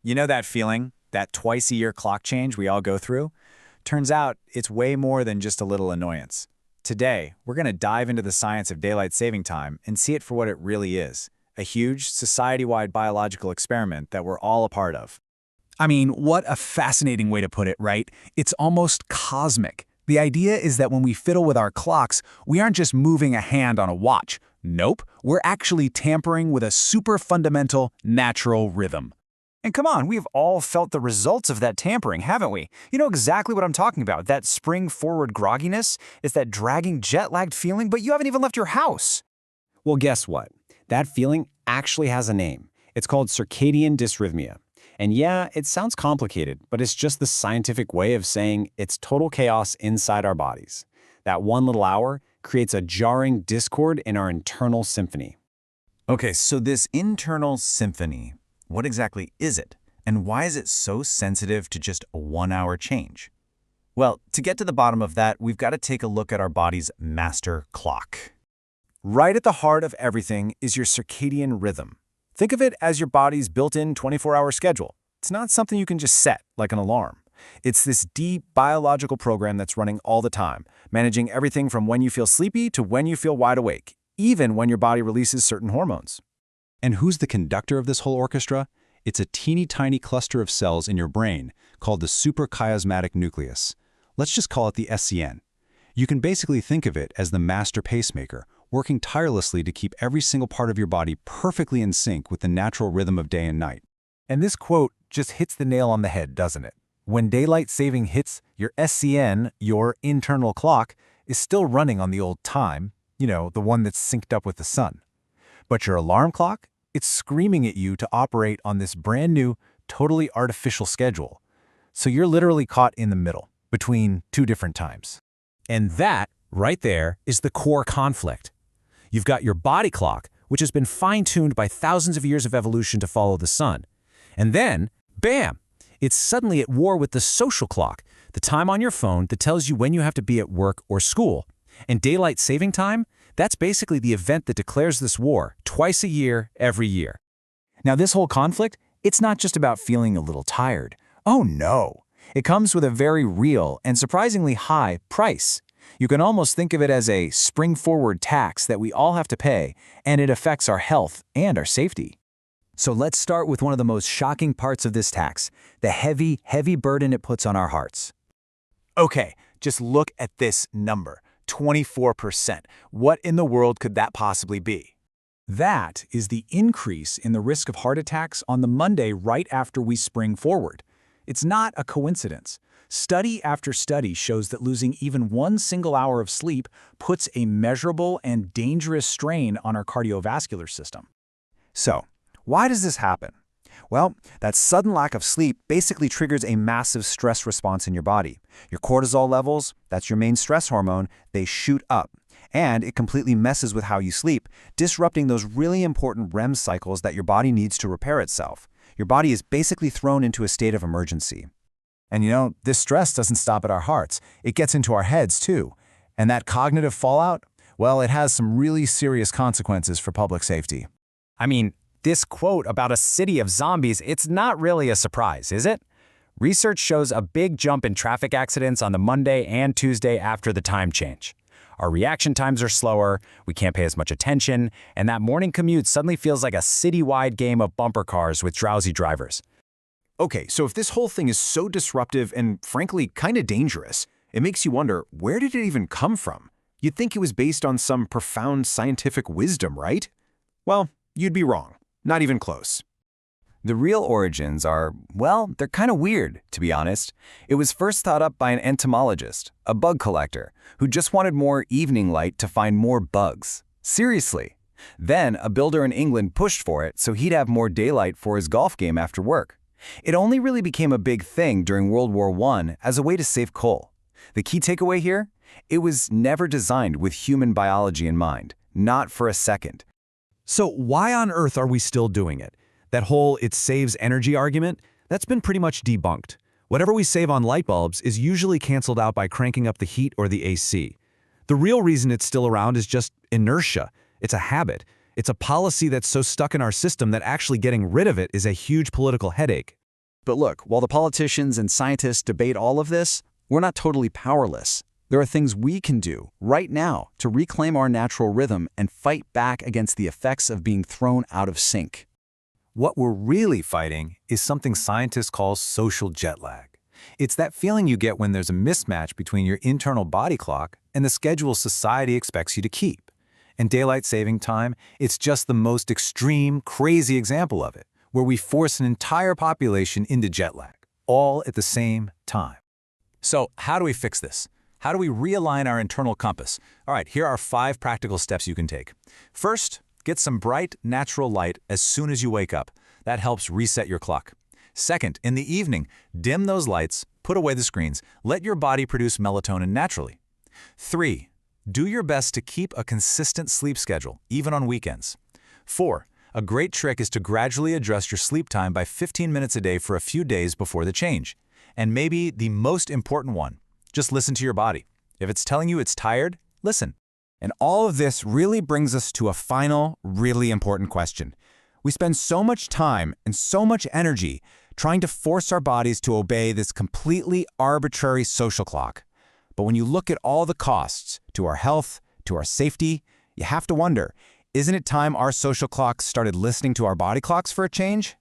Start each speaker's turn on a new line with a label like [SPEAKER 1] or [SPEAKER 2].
[SPEAKER 1] You know that feeling, that twice-a-year clock change we all go through? Turns out it's way more than just a little annoyance. Today, we're going to dive into the science of daylight saving time and see it for what it really is, a huge, society-wide biological experiment that we're all a part of.
[SPEAKER 2] I mean, what a fascinating way to put it, right? It's almost cosmic. The idea is that when we fiddle with our clocks, we aren't just moving a hand on a watch. Nope, we're actually tampering with a super fundamental natural rhythm.
[SPEAKER 1] And come on, we've all felt the results of that tampering, haven't we? You know exactly what I'm talking about. That spring-forward grogginess is that dragging jet-lagged feeling, but you haven't even left your house.
[SPEAKER 3] Well, guess what? That feeling actually has a name. It's called circadian dysrhythmia. And yeah, it sounds complicated, but it's just the scientific way of saying it's total chaos inside our bodies. That one little hour creates a jarring discord in our internal symphony.
[SPEAKER 4] Okay, so this internal symphony, what exactly is it? And why is it so sensitive to just a 1-hour change? Well, to get to the bottom of that, we've got to take a look at our body's master clock.
[SPEAKER 1] Right at the heart of everything is your circadian rhythm. Think of it as your body's built-in 24-hour schedule. It's not something you can just set, like an alarm. It's this deep biological program that's running all the time, managing everything from when you feel sleepy to when you feel wide awake, even when your body releases certain hormones.
[SPEAKER 5] And who's the conductor of this whole orchestra? It's a teeny tiny cluster of cells in your brain called the suprachiasmatic nucleus. Let's just call it the SCN. You can basically think of it as the master pacemaker, working tirelessly to keep every single part of your body perfectly in sync with the natural rhythm of day and night.
[SPEAKER 6] And this quote just hits the nail on the head, doesn't it? When daylight saving hits, your SCN, your internal clock, is still running on the old time, the one that's synced up with the sun. But your alarm clock, it's screaming at you to operate on this brand new, totally artificial schedule. So you're literally caught in the middle, between two different times.
[SPEAKER 2] And that, right there, is the core conflict. You've got your body clock, which has been fine-tuned by thousands of years of evolution to follow the sun. And then, bam! It's suddenly at war with the social clock, the time on your phone that tells you when you have to be at work or school. And daylight saving time, that's basically the event that declares this war, twice a year, every year.
[SPEAKER 1] Now this whole conflict, it's not just about feeling a little tired. Oh no! It comes with a very real and surprisingly high price. You can almost think of it as a spring-forward tax that we all have to pay, and it affects our health and our safety. So let's start with one of the most shocking parts of this tax, the heavy, heavy burden it puts on our hearts. Okay, just look at this number, 24%. What in the world could that possibly be?
[SPEAKER 2] That is the increase in the risk of heart attacks on the Monday right after we spring forward. It's not a coincidence. Study after study shows that losing even one single hour of sleep puts a measurable and dangerous strain on our cardiovascular system.
[SPEAKER 1] So, why does this happen? Well, that sudden lack of sleep basically triggers a massive stress response in your body. Your cortisol levels, that's your main stress hormone, they shoot up. And it completely messes with how you sleep, disrupting those really important REM cycles that your body needs to repair itself. Your body is basically thrown into a state of emergency. And this stress doesn't stop at our hearts. It gets into our heads too. And that cognitive fallout, well, it has some really serious consequences for public safety.
[SPEAKER 3] I mean, this quote about a city of zombies, it's not really a surprise, is it? Research shows a big jump in traffic accidents on the Monday and Tuesday after the time change. Our reaction times are slower, we can't pay as much attention, and that morning commute suddenly feels like a citywide game of bumper cars with drowsy drivers.
[SPEAKER 6] Okay, so if this whole thing is so disruptive and frankly kind of dangerous, it makes you wonder, where did it even come from? You'd think it was based on some profound scientific wisdom, right? Well, you'd be wrong. Not even close.
[SPEAKER 4] The real origins are, well, they're kind of weird, to be honest. It was first thought up by an entomologist, a bug collector, who just wanted more evening light to find more bugs. Seriously. Then a builder in England pushed for it so he'd have more daylight for his golf game after work. It only really became a big thing during World War I as a way to save coal. The key takeaway here? It was never designed with human biology in mind, not for a second.
[SPEAKER 2] So why on earth are we still doing it? That whole it saves energy argument, that's been pretty much debunked. Whatever we save on light bulbs is usually canceled out by cranking up the heat or the AC. The real reason it's still around is just inertia. It's a habit. It's a policy that's so stuck in our system that actually getting rid of it is a huge political headache.
[SPEAKER 4] But look, while the politicians and scientists debate all of this, we're not totally powerless. There are things we can do right now to reclaim our natural rhythm and fight back against the effects of being thrown out of sync.
[SPEAKER 6] What we're really fighting is something scientists call social jet lag. It's that feeling you get when there's a mismatch between your internal body clock and the schedule society expects you to keep. And daylight saving time, it's just the most extreme, crazy example of it, where we force an entire population into jet lag, all at the same time.
[SPEAKER 2] So how do we fix this? How do we realign our internal compass? All right, here are 5 practical steps you can take. First, get some bright, natural light as soon as you wake up. That helps reset your clock. Second, in the evening, dim those lights, put away the screens, let your body produce melatonin naturally. 3, do your best to keep a consistent sleep schedule, even on weekends. 4, a great trick is to gradually adjust your sleep time by 15 minutes a day for a few days before the change. And maybe the most important one, just listen to your body. If it's telling you it's tired, listen.
[SPEAKER 1] And all of this really brings us to a final, really important question. We spend so much time and so much energy trying to force our bodies to obey this completely arbitrary social clock. But when you look at all the costs to our health, to our safety, you have to wonder, isn't it time our social clocks started listening to our body clocks for a change?